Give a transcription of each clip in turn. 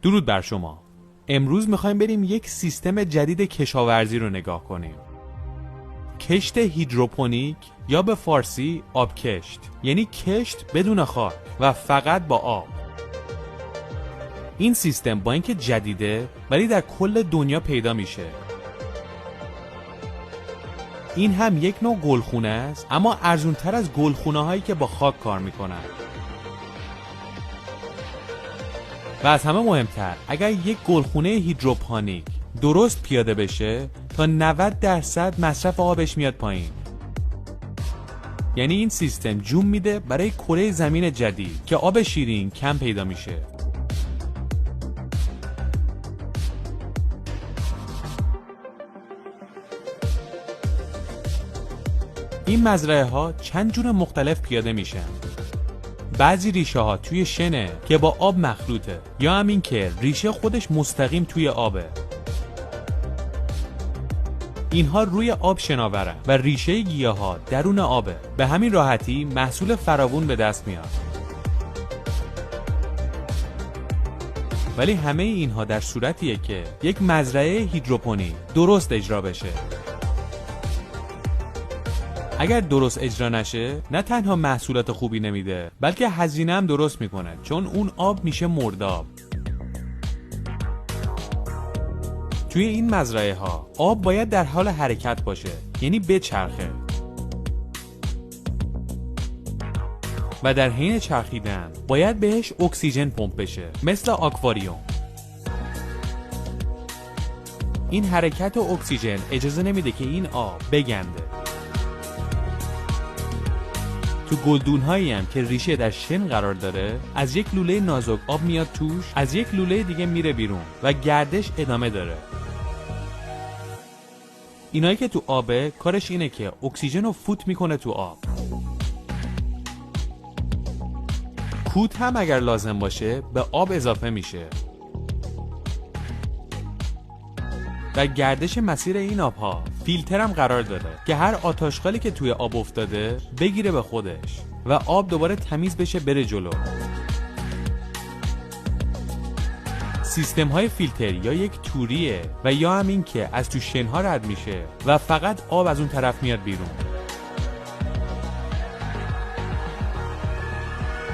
درود بر شما. امروز میخوایم بریم یک سیستم جدید کشاورزی رو نگاه کنیم. کشت هیدروپونیک یا به فارسی آبکشت، یعنی کشت بدون خاک و فقط با آب. این سیستم با اینکه جدیده ولی در کل دنیا پیدا میشه. این هم یک نوع گلخونه است، اما ارزان‌تر از گلخونه هایی که با خاک کار میکنن. و از همه مهمتر، اگر یک گلخونه هیدروپونیک درست پیاده بشه تا 90% مصرف آبش میاد پایین. یعنی این سیستم جون میده برای کره زمین جدید که آب شیرین کم پیدا میشه. این مزرعه ها چند جور مختلف پیاده میشن. بعضی ریشه ها توی شنه که با آب مخلوطه، یا همین که ریشه خودش مستقیم توی آبه. اینها روی آب شناورن و ریشه گیاه ها درون آبه. به همین راحتی محصول فراوون به دست میاد. ولی همه اینها در صورتیه که یک مزرعه هیدروپونیک درست اجرا بشه. اگر درست اجرا نشه، نه تنها محصولات خوبی نمیده، بلکه هزینه هم درست میکنه، چون اون آب میشه مرداب. توی این مزرعه ها آب باید در حال حرکت باشه، یعنی بچرخه. و در حین چرخیدن باید بهش اکسیژن پمپ بشه، مثل آکواریوم. این حرکت اکسیژن اجازه نمیده که این آب بگنده. تو گلدون هایی هم که ریشه در شن قرار داره، از یک لوله نازک آب میاد توش، از یک لوله دیگه میره بیرون و گردش ادامه داره. اینایی که تو آبه کارش اینه که اکسیژن رو فوت میکنه تو آب. کود هم اگر لازم باشه به آب اضافه میشه. و گردش مسیر این آبها فیلتر هم قرار داره که هر آتشخالی که توی آب افتاده بگیره به خودش و آب دوباره تمیز بشه بره جلو. سیستم های فیلتر یا یک توریه و یا هم این که از تو شنها رد میشه و فقط آب از اون طرف میاد بیرون.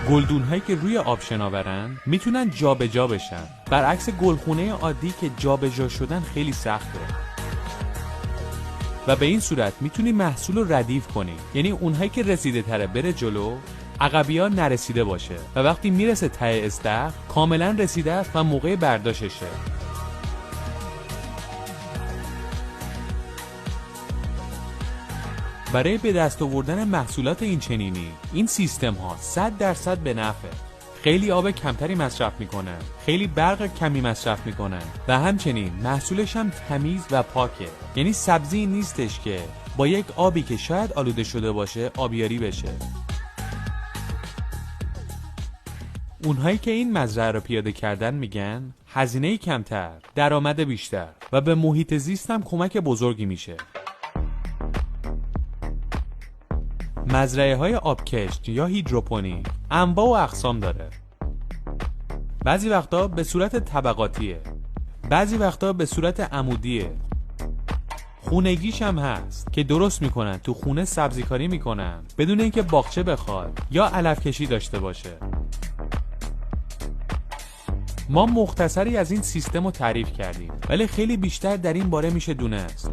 گلدون هایی که روی آب شناورن میتونن جابجا بشن، برعکس گلخونه عادی که جابجا شدن خیلی سخته. و به این صورت میتونی محصول رو ردیف کنی، یعنی اونهایی که رسیده تره بره جلو، عقبی ها نرسیده باشه و وقتی میرسه ته استخر کاملا رسیده است و موقع برداشتشه. برای به دست آوردن محصولات این چنینی، این سیستم ها 100% به نفعه. خیلی آب کمتری مصرف میکنن، خیلی برق کمی مصرف میکنن و همچنین محصولش هم تمیز و پاکه. یعنی سبزی نیستش که با یک آبی که شاید آلوده شده باشه آبیاری بشه. اونهایی که این مزرعه رو پیاده کردن میگن هزینه کمتر، درآمد بیشتر و به محیط زیست هم کمک بزرگی میشه. مزرعه های آبکشت یا هیدروپونیک انواع و اقسام داره. بعضی وقتا به صورت طبقاتیه، بعضی وقتا به صورت عمودیه. خونگیش هم هست که درست میکنن تو خونه سبزی کاری میکنن بدون اینکه باغچه بخواد یا علف کشی داشته باشه. ما مختصری از این سیستم رو تعریف کردیم، ولی خیلی بیشتر در این باره میشه دونست.